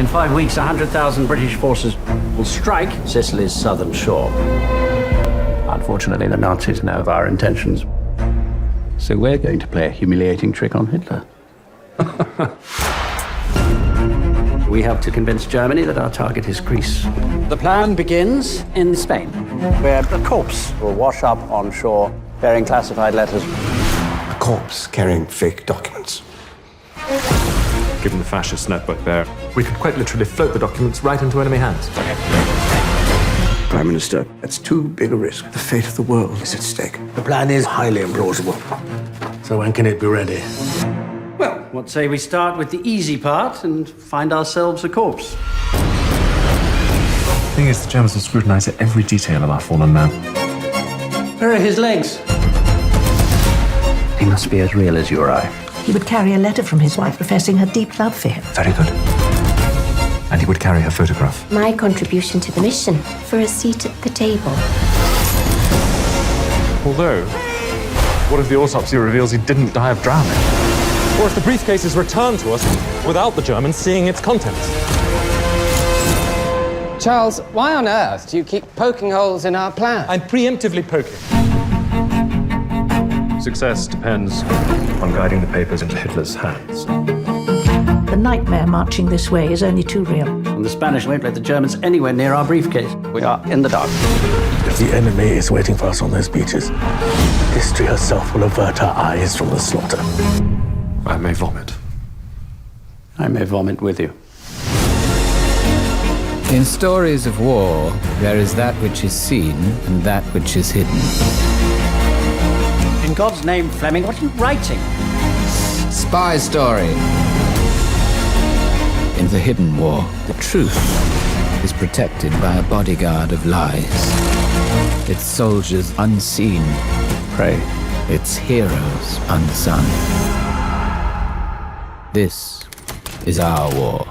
In 5 weeks, 100,000 British forces will strike Sicily's southern shore. Unfortunately, the Nazis know of our intentions. So we're going to play a humiliating trick on Hitler. We have to convince Germany that our target is Greece. The plan begins in Spain, where a corpse will wash up on shore bearing classified letters. A corpse carrying fake documents. Given the fascist network there, we could quite literally float the documents right into enemy hands. Prime Minister, that's too big a risk. The fate of the world is at stake. The plan is highly implausible. So when can it be ready? Well, what say we start with the easy part and find ourselves a corpse? The thing is, the Germans will scrutinize every detail of our fallen man. Where are his legs? He must be as real as you or I. He would carry a letter from his wife professing her deep love for him. Very good. And he would carry her photograph. My contribution to the mission for a seat at the table. Although, what if the autopsy reveals he didn't die of drowning? Or if the briefcase is returned to us without the Germans seeing its contents? Charles, why on earth do you keep poking holes in our plan? I'm preemptively poking. Success depends on guiding the papers into Hitler's hands. The nightmare marching this way is only too real. And the Spanish won't let the Germans anywhere near our briefcase. We are in the dark. If the enemy is waiting for us on those beaches, history herself will avert her eyes from the slaughter. I may vomit. I may vomit with you. In stories of war, there is that which is seen and that which is hidden. In God's name, Fleming, what are you writing? Spy story. In the hidden war, the truth is protected by a bodyguard of lies. Its soldiers unseen pray, its heroes unsung. This is our war.